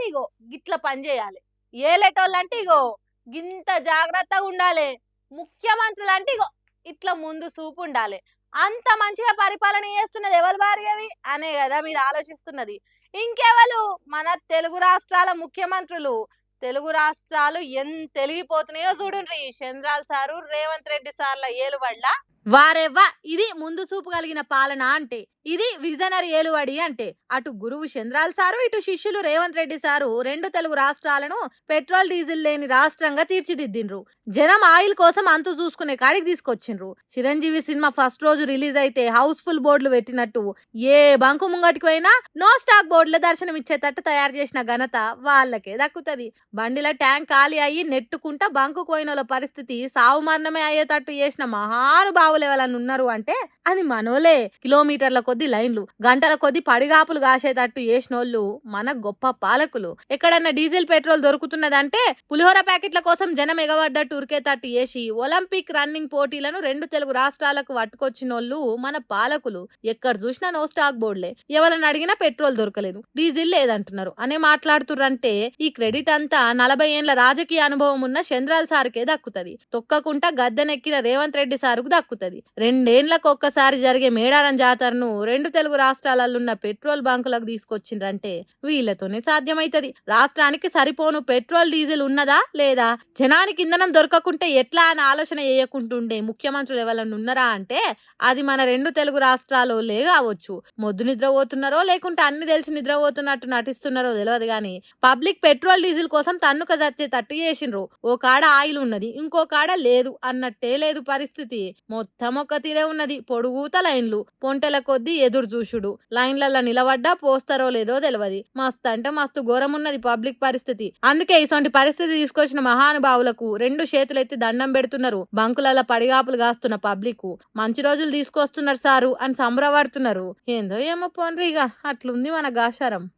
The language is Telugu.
ఇగో గిట్ల పని చేయాలి, ఏలేటోళ్ళంటే ఇగో గింత జాగ్రత్తగా ఉండాలి, ముఖ్యమంత్రులంటే ఇగో ఇట్లా ముందు చూపు ఉండాలి. అంత మంచిగా పరిపాలన చేస్తున్నది ఎవరు భార్గవి అనే కదా మీరు ఆలోచిస్తున్నది. ఇంకెవరు? మన తెలుగు రాష్ట్రాల ముఖ్యమంత్రులు. తెలుగు రాష్ట్రాలు ఎంత తెలిగిపోతున్నాయో చూడుండ్రి. చంద్రాల్ సారు, రేవంత్ రెడ్డి సార్ల ఏలుబడ్ల వారెవ్వ ఇది ముందు చూపు కలిగిన పాలన అంటే, ఇది విజనరీ ఏలువడి అంటే. అటు గురువు చంద్రాల్ సారు, ఇటు శిష్యులు రేవంత్ రెడ్డి సారు రెండు తెలుగు రాష్ట్రాలను పెట్రోల్ డీజిల్ లేని రాష్ట్రంగా తీర్చిదిద్దిండ్రు. జనం ఆయిల్ కోసం అంతు చూసుకునే కాడికి తీసుకొచ్చిండ్రు. చిరంజీవి సినిమా ఫస్ట్ రోజు రిలీజ్ అయితే హౌస్ఫుల్ బోర్డులు పెట్టినట్టు ఏ బంకు ముంగటికి పోయినా నో స్టాక్ బోర్డుల దర్శనం ఇచ్చేటట్టు తయారు చేసిన ఘనత వాళ్ళకే దక్కుతుంది. బండిల ట్యాంక్ ఖాళీ అయ్యి నెట్టుకుంటా బంకు పోయిన పరిస్థితి సావు మరణమే అయ్యేటట్టు చేసిన మహానుభావులు ఎవరన్నా ఉన్నారు అంటే అది మనోలే. కిలోమీటర్ల కొద్ది లైన్లు, గంటల కొద్ది పడిగాపులు కాసేటట్టు చేసినోళ్ళు మన గొప్ప పాలకులు. ఎక్కడన్నా డీజిల్ పెట్రోల్ దొరుకుతున్నదంటే పులిహోర ప్యాకెట్ల కోసం జనం ఎగబడ్డట్టు ఉరికేటట్టు చేసి ఒలింపిక్ రన్నింగ్ పోటీలను రెండు తెలుగు రాష్ట్రాలకు పట్టుకొచ్చినోళ్ళు మన పాలకులు. ఎక్కడ చూసినా నో స్టాక్ బోర్డులే. ఎవరన్నా అడిగినా పెట్రోల్ దొరకలేదు, డీజిల్ లేదంటున్నారు అనే మాట్లాడుతుర్రంటే ఈ క్రెడిట్ అంతా 40 ఏళ్ల రాజకీయ అనుభవం ఉన్న చంద్రాల్ సార్కే దక్కుతుంది. తొక్కకుంటా గద్దెనెక్కిన రేవంత్ రెడ్డి సారుకు దక్కుతుంది. 2 ఏళ్లకు ఒక్కసారి జరిగే మేడారం జాతరను రెండు తెలుగు రాష్ట్రాలలోన్న పెట్రోల్ బంకులకు తీసుకొచ్చిండ్రంటే వీళ్ళతోనే సాధ్యమైతది. రాష్ట్రానికి సరిపోను పెట్రోల్ డీజిల్ ఉన్నదా లేదా, జనానికి ఇంధనం దొరకకుంటే ఎట్లా అని ఆలోచన చేయకుంటుండే ముఖ్యమంత్రులు ఎవరన్నా ఉన్నారా అంటే అది మన రెండు తెలుగు రాష్ట్రాలే కావచ్చు. మొద్దు నిద్రపోతున్నారో లేకుంటే అన్ని తెలిసి నిద్రపోతున్నట్టు నటిస్తున్నారో తెలియదు గాని పబ్లిక్ పెట్రోల్ డీజిల్ కోసం తన్నుక చచ్చేటట్టు చేసిండ్రు. ఓ కాడ ఆయిల్ ఉన్నది, ఇంకో కాడ లేదు అన్నట్టే లేదు పరిస్థితి. మొత్తం ఒక తీరే ఉన్నది. పొడుగుత లైన్లు, పొంటెల కొద్దీ ఎదురు చూసుడు, లైన్లలో నిలబడ్డా పోస్తారో లేదో తెలియదు. మస్తు అంటే మస్తు ఘోరం ఉన్నది పబ్లిక్ పరిస్థితి. అందుకే ఇటువంటి పరిస్థితి తీసుకొచ్చిన మహానుభావులకు రెండు చేతులెత్తి దండం పెడుతున్నారు. బంకులలో పడిగాపులు కాస్తున్న పబ్లిక్ మంచి రోజులు తీసుకొస్తున్నారు సారు అని సంబరపడుతున్నారు. ఏందో ఏమో పోన్రి, ఇక అట్లుంది మన గాశారం.